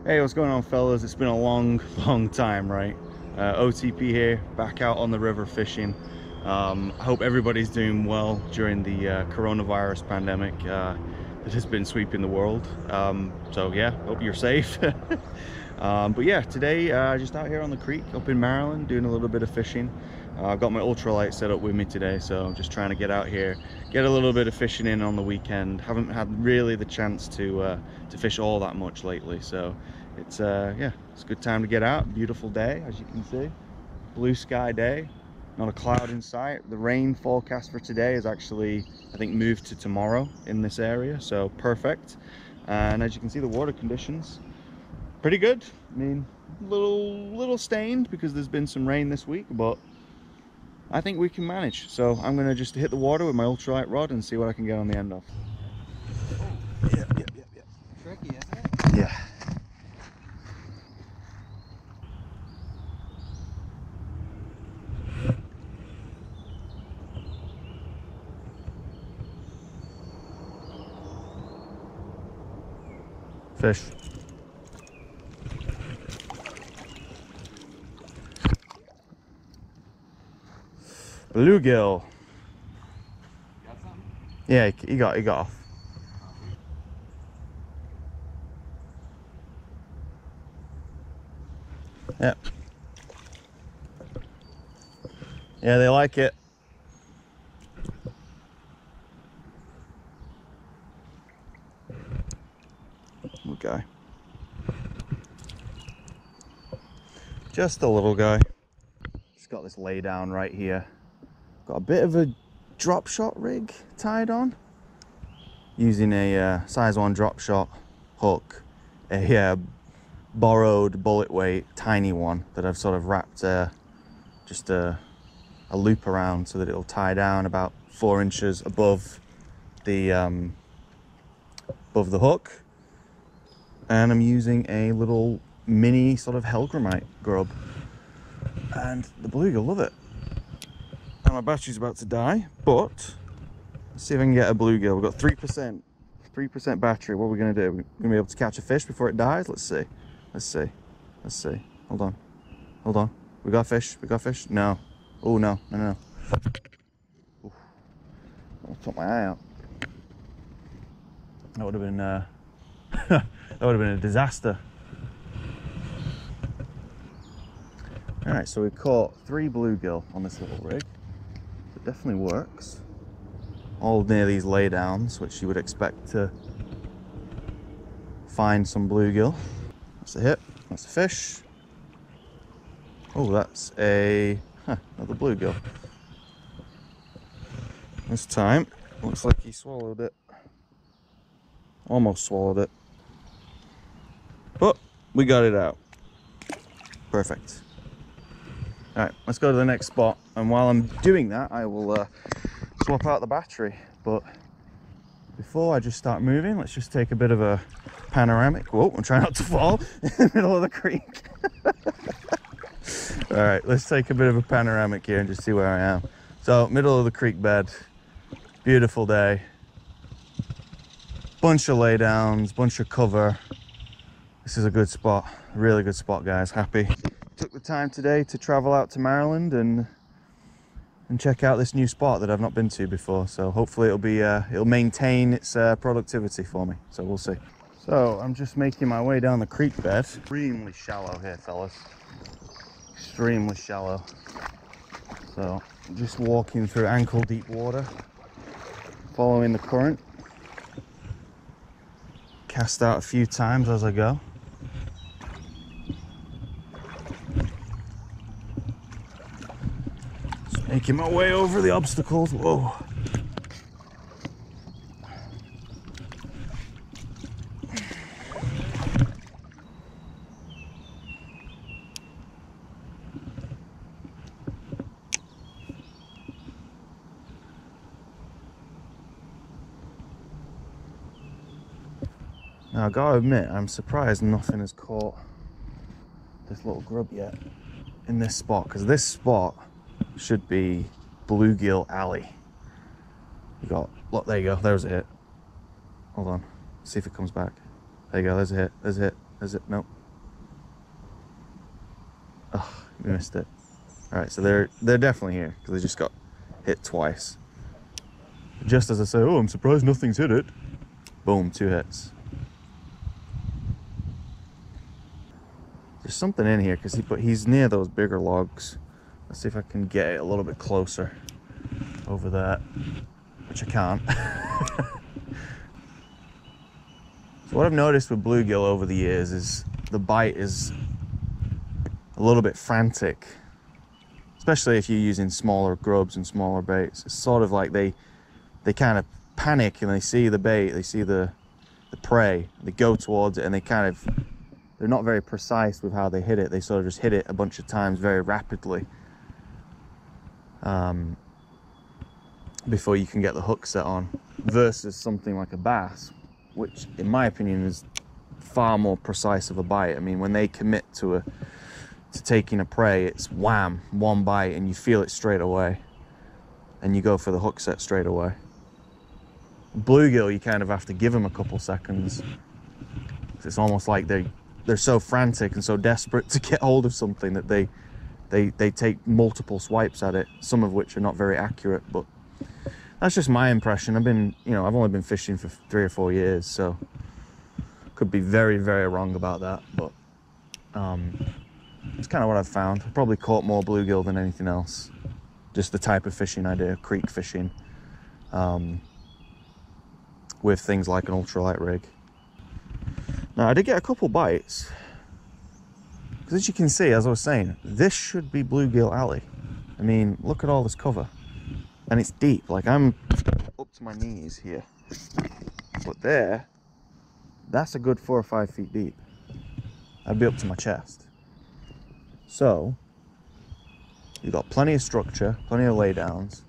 Hey, what's going on, fellas? It's been a long time, right? OTP here, back out on the river fishing. I hope everybody's doing well during the coronavirus pandemic that has been sweeping the world. So yeah, hope you're safe. But yeah, today just out here on the creek up in Maryland doing a little bit of fishing. I've got my ultralight set up with me today, so I'm just trying to get out here, get a little bit of fishing in on the weekend. Haven't had really the chance to fish all that much lately, so it's yeah, it's a good time to get out. Beautiful day, as you can see, blue sky day, not a cloud in sight. The rain forecast for today is actually, I think, moved to tomorrow in this area, so perfect. And as you can see, the water conditions pretty good. I mean, little stained because there's been some rain this week, but I think we can manage. So I'm gonna just hit the water with my ultralight rod and see what I can get on the end of. Yeah. Tricky, isn't it? Yeah. Fish. Bluegill. Got something? Yeah, he got off. Yep. Yeah, they like it. Okay. Just a little guy. Just got this lay down right here. Got a bit of a drop shot rig tied on. Using a size 1 drop shot hook. A borrowed bullet weight tiny one that I've sort of wrapped just a loop around so that it'll tie down about 4 inches above the hook. And I'm using a little mini sort of hellgrammite grub, and the bluegill love it. And my battery's about to die, but let's see if I can get a bluegill. We've got 3% battery. What are we gonna do? We're gonna be able to catch a fish before it dies? Let's see. Hold on. We got fish? No. Oh, no. Oof. I'll put my eye out. That would have been that would have been a disaster. All right, so we caught 3 bluegill on this little rig. It definitely works. All near these laydowns, which you would expect to find some bluegill. That's a hit. That's a fish. Oh, that's another bluegill. This time, looks like he swallowed it. Almost swallowed it. But we got it out. Perfect. All right, let's go to the next spot. And while I'm doing that, I will swap out the battery. But before I just start moving, let's just take a bit of a panoramic. Whoa, I'm trying not to fall in the middle of the creek. All right, let's take a bit of a panoramic here and just see where I am. So, middle of the creek bed, beautiful day. Bunch of laydowns, bunch of cover. This is a good spot, really good spot, guys. Happy. Took the time today to travel out to Maryland and check out this new spot that I've not been to before. So hopefully it'll maintain its productivity for me. So we'll see. So I'm just making my way down the creek bed. Extremely shallow here, fellas. Extremely shallow. So just walking through ankle deep water, following the current. Cast out a few times as I go. Just making my way over the obstacles. Whoa. Now I gotta admit, I'm surprised nothing has caught this little grub yet in this spot, because this spot should be bluegill alley. You got, there you go, there's a hit. Hold on, see if it comes back. There you go, there's a hit, Is it? No. Oh, we missed it. All right, so they're definitely here because they just got hit twice. Just as I say, oh, I'm surprised nothing's hit it. Boom, 2 hits. There's something in here because he's near those bigger logs. Let's see if I can get it a little bit closer over there, which I can't. So what I've noticed with bluegill over the years is the bite is a little bit frantic, especially if you're using smaller grubs and smaller baits. It's sort of like they kind of panic and they see the bait, they see the prey, they go towards it, and they're not very precise with how they hit it. They sort of just hit it a bunch of times very rapidly before you can get the hook set on, versus something like a bass, which in my opinion is far more precise of a bite. I mean, when they commit to taking a prey, it's wham, one bite, and you feel it straight away, and you go for the hook set straight away. Bluegill, you kind of have to give them a couple seconds. It's almost like they're so frantic and so desperate to get hold of something that they take multiple swipes at it, some of which are not very accurate. But that's just my impression. I've only been fishing for 3 or 4 years, so could be very, very wrong about that. But it's kind of what I've found. I've probably caught more bluegill than anything else. Just the type of fishing I do, creek fishing, with things like an ultralight rig. Now, I did get a couple bites, because as you can see, as I was saying, this should be bluegill alley. I mean, look at all this cover, and it's deep. Like, I'm up to my knees here, but that's a good 4 or 5 feet deep. I'd be up to my chest. So you've got plenty of structure, plenty of laydowns,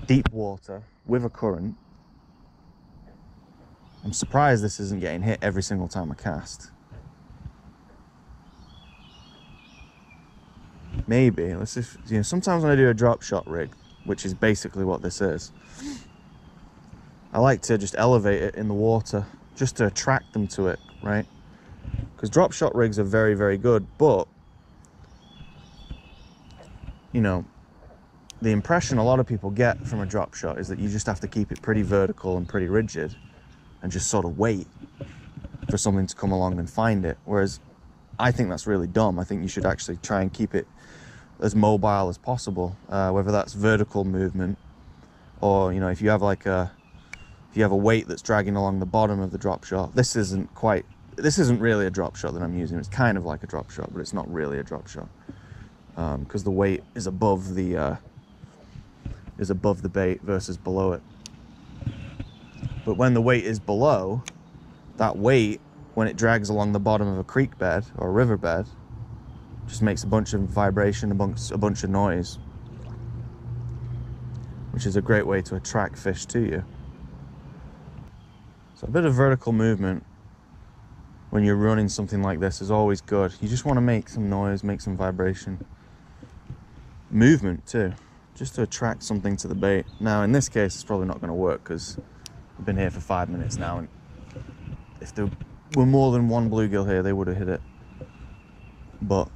deep water with a current. I'm surprised this isn't getting hit every single time I cast. Maybe, let's just, sometimes when I do a drop shot rig, which is basically what this is, I like to just elevate it in the water just to attract them to it, right? Because drop shot rigs are very, very good, but the impression a lot of people get from a drop shot is that you just have to keep it pretty vertical and pretty rigid and just sort of wait for something to come along and find it. Whereas I think that's really dumb. I think you should actually try and keep it as mobile as possible, whether that's vertical movement or, if you have a weight that's dragging along the bottom of the drop shot. This isn't really a drop shot that I'm using. It's kind of like a drop shot, but it's not really a drop shot, because the weight is above the bait versus below it. But when the weight is below, that weight, when it drags along the bottom of a creek bed or a river bed, just makes a bunch of vibration, a bunch of noise, which is a great way to attract fish to you. So a bit of vertical movement when you're running something like this is always good. You just want to make some noise, make some vibration. Movement too, just to attract something to the bait. Now in this case, it's probably not going to work because I've been here for 5 minutes now, and if there were more than one bluegill here, they would have hit it. But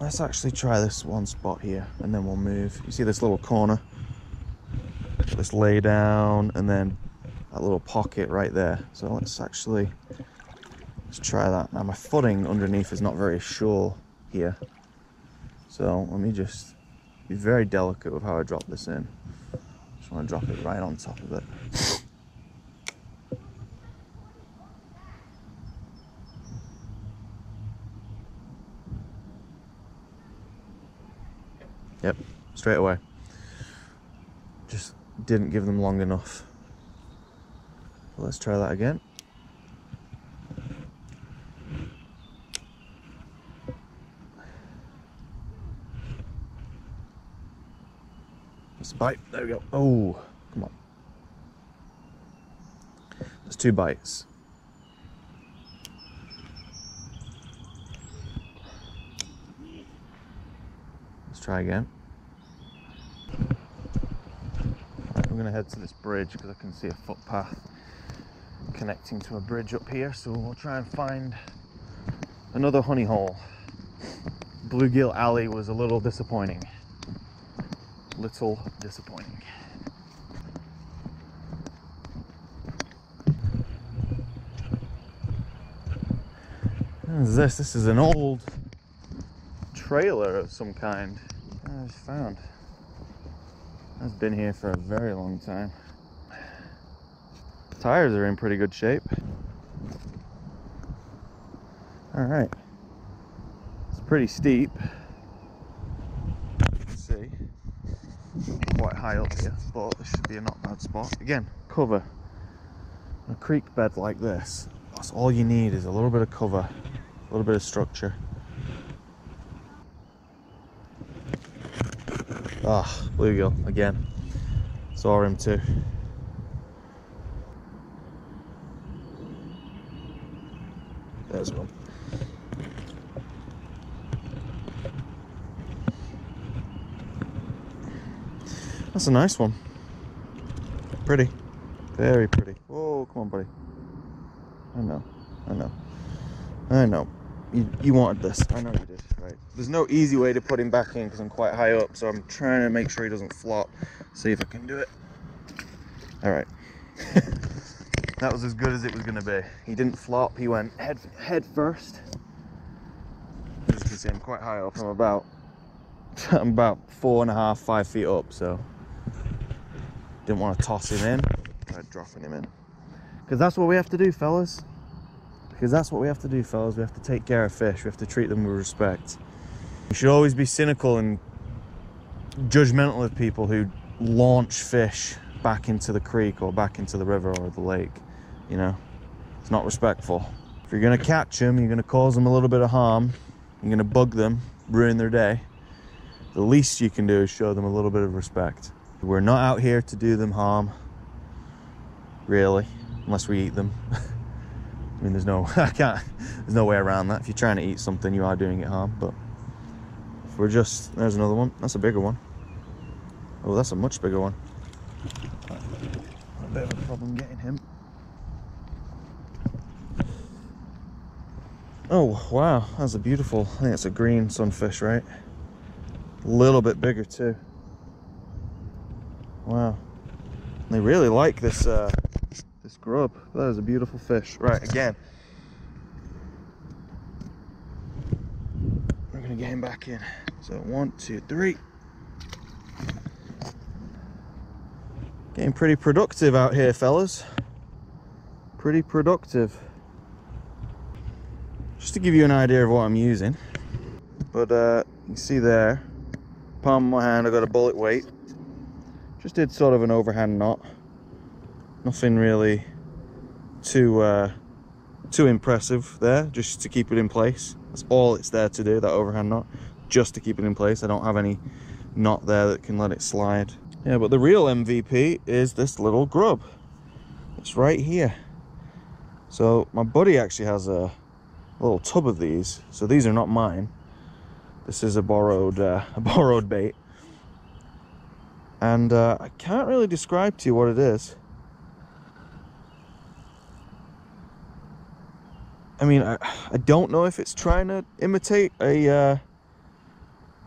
let's actually try this one spot here, and then we'll move. You see this little corner? Let's lay down, and then that little pocket right there. So let's try that. Now my footing underneath is not very sure here, so let me just be very delicate with how I drop this in. Just want to drop it right on top of it. Yep, straight away. Just didn't give them long enough. So let's try that again. That's a bite. There we go. Oh, come on. There's 2 bites. Let's try again. Right, I'm going to head to this bridge because I can see a footpath connecting to a bridge up here, so we'll try and find another honey hole. Bluegill Alley was a little disappointing. Little disappointing. What is this? This is an old trailer of some kind. I just found. It's been here for a very long time. Tires are in pretty good shape. All right. It's pretty steep. You can see. Quite high up here, but this should be a not bad spot. Again, cover. On a creek bed like this, that's all you need is a little bit of cover, a little bit of structure. Ah, bluegill again. Saw him too. There's one. That's a nice one. Pretty. Very pretty. Whoa, come on, buddy. I know. I know. I know. You wanted this. I know you did. Right. There's no easy way to put him back in because I'm quite high up, so I'm trying to make sure he doesn't flop. See if I can do it. All right. That was as good as it was going to be. He didn't flop. He went head first. As you can see, I'm quite high up. I'm about 4.5, 5 feet up, so didn't want to toss him in. Tried dropping him in. Because that's what we have to do, fellas. Because that's what we have to do, fellas. We have to take care of fish. We have to treat them with respect. We should always be cynical and judgmental of people who launch fish back into the creek or back into the river or the lake. You know, it's not respectful. If you're going to catch them, you're going to cause them a little bit of harm. You're going to bug them, ruin their day. The least you can do is show them a little bit of respect. We're not out here to do them harm, really, unless we eat them. I mean, there's no way around that. If you're trying to eat something, you are doing it harm. But if we're just, there's another one. That's a bigger one. Oh, that's a much bigger one. A bit of a problem getting him. Oh, wow, that's a beautiful, I think it's a green sunfish, right? A little bit bigger too. Wow. They really like this this grub. That is a beautiful fish. Right, again. We're gonna get him back in. So 1, 2, 3. Getting pretty productive out here, fellas. Pretty productive. Just to give you an idea of what I'm using. But you can see there, palm of my hand, I got a bullet weight. Just did sort of an overhand knot. Nothing really too impressive there, just to keep it in place. That's all it's there to do, that overhand knot, just to keep it in place. I don't have any knot there that can let it slide. Yeah, but the real MVP is this little grub. It's right here. So my buddy actually has a little tub of these. So these are not mine. This is a borrowed bait. And I can't really describe to you what it is. I mean, I don't know if it's trying to imitate a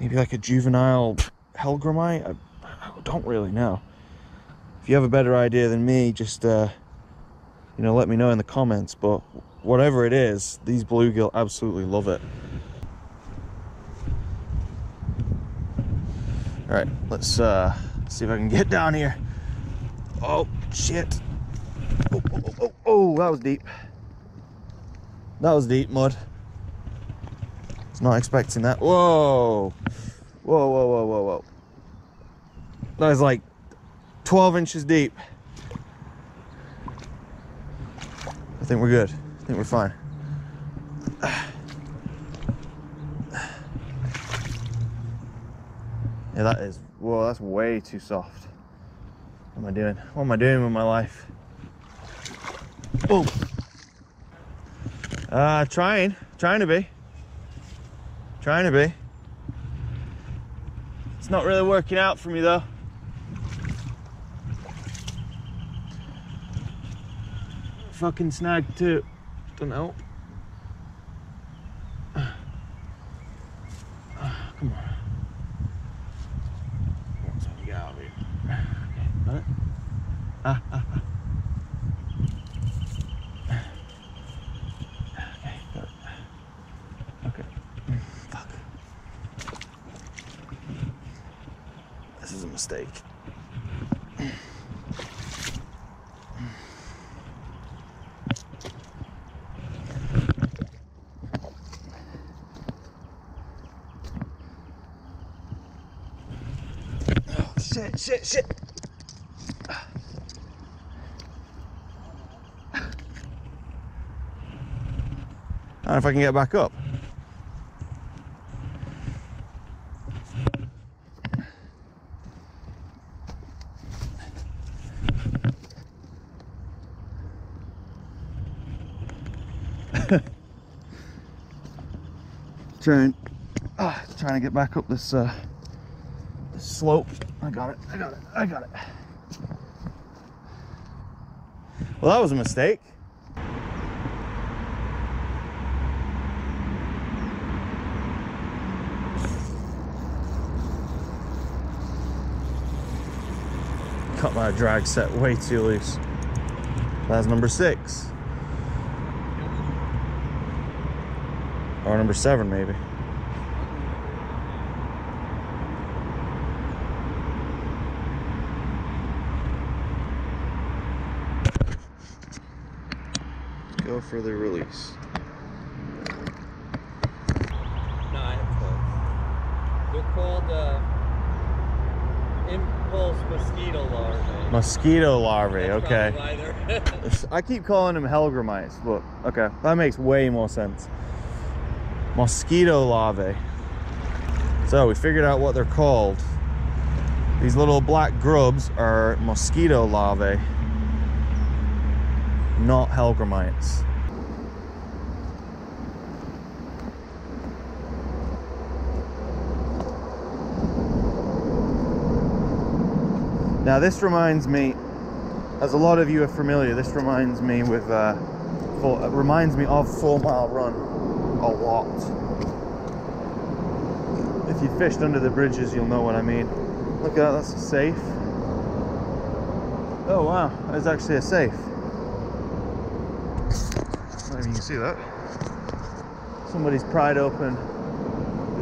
maybe like a juvenile hellgrammite. I don't really know. If you have a better idea than me, just you know, let me know in the comments. But whatever it is, these bluegill absolutely love it. All right, let's see if I can get down here. Oh shit! Oh, that was deep. That was deep mud. I was not expecting that. Whoa! Whoa! That is like 12 inches deep. I think we're good. I think we're fine. Yeah, that is, whoa, that's way too soft. What am I doing? What am I doing with my life? Boom. Trying to be. It's not really working out for me though. fucking snagged too. Doesn't help. Come on. What's up? You get out of here. Okay, got it? Okay, got it. Okay. Fuck. This is a mistake. Shit. I don't know if I can get back up. Trying to get back up this slope. I got it. Well, that was a mistake. Cut my drag set way too loose. That's number 6. Or number 7 maybe. Go for the release. No, I have 12. They're called impulse mosquito larvae. Mosquito larvae, That's okay. probably why they're I keep calling them Helgramites, but okay, that makes way more sense. Mosquito larvae. So we figured out what they're called. These little black grubs are mosquito larvae, not Helgramites. Now this reminds me, as a lot of you are familiar, this reminds me of 4 Mile Run a lot. If you fished under the bridges, you'll know what I mean. Look at that, that's a safe. Oh wow, that is actually a safe. I don't know if you can see that. Somebody's pried open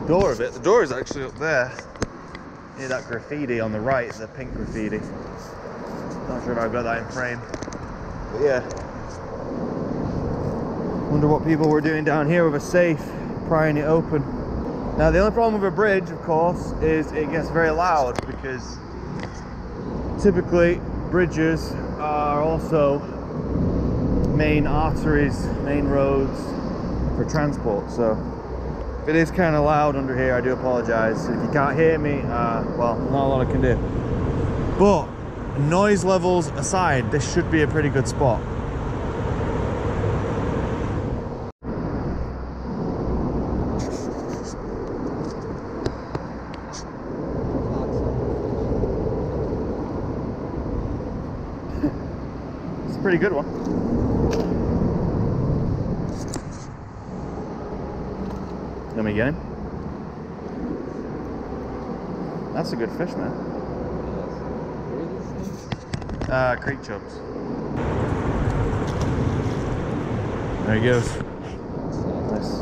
the door of it. The door is actually up there. Near that graffiti on the right, the pink graffiti. Not sure if I've got that in frame. But yeah. Wonder what people were doing down here with a safe, prying it open. Now the only problem with a bridge, of course, is it gets very loud because typically bridges are also main arteries, main roads for transport. So if it is kind of loud under here, I do apologize. If you can't hear me, well, not a lot I can do. But noise levels aside, this should be a pretty good spot. It's a pretty good one. Let me get him. That's a good fish, man. Creek chubs. There he goes. Nice.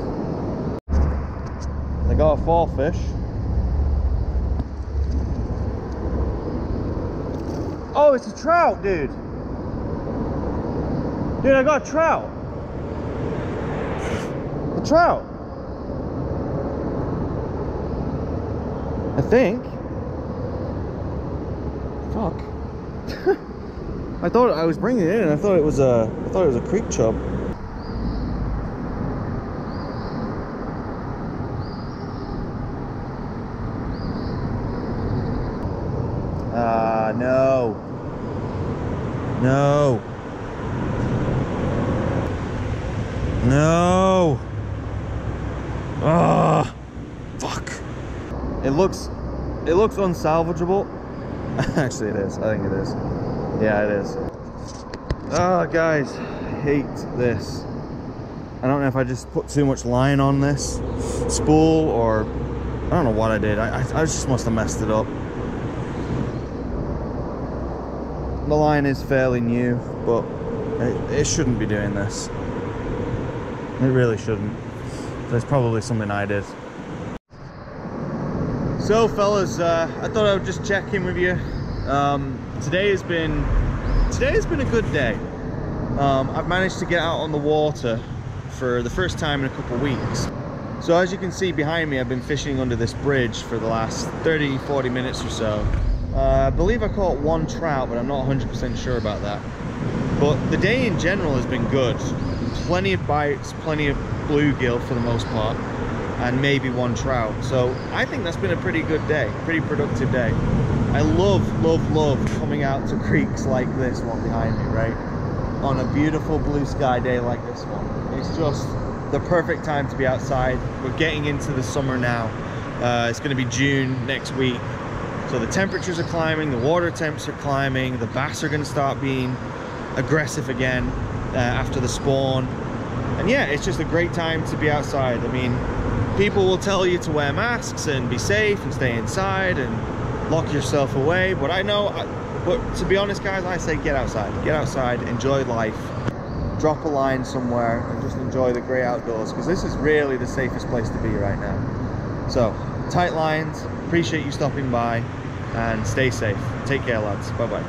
I got a fall fish. Oh, it's a trout, dude. Dude, I got a trout. A trout. I think. Fuck. I thought I was bringing it in. I thought it was a creek chub. No. No. No. Ah. Fuck. It looks unsalvageable. Actually it is. I think it is. Yeah, it is. Oh guys, hate this. I don't know if I just put too much line on this spool, or I don't know what I did. I just must have messed it up. The line is fairly new, but it shouldn't be doing this. It really shouldn't. There's probably something I did. So fellas, I thought I would just check in with you. Today has been a good day. I've managed to get out on the water for the first time in a couple of weeks. So as you can see behind me, I've been fishing under this bridge for the last 30-40 minutes or so. I believe I caught one trout, but I'm not 100% sure about that. But the day in general has been good. Plenty of bites, plenty of bluegill for the most part, and maybe one trout. So I think that's been a pretty good day, pretty productive day. I love coming out to creeks like this one behind me, right? On a beautiful blue sky day like this one. It's just the perfect time to be outside. We're getting into the summer now. It's going to be June next week. So the temperatures are climbing, the water temps are climbing, the bass are going to start being aggressive again after the spawn. And yeah, it's just a great time to be outside. I mean, people will tell you to wear masks and be safe and stay inside and lock yourself away, but but to be honest guys, I say get outside, enjoy life, drop a line somewhere and just enjoy the great outdoors, because this is really the safest place to be right now. So tight lines, appreciate you stopping by, and stay safe. Take care lads, bye bye.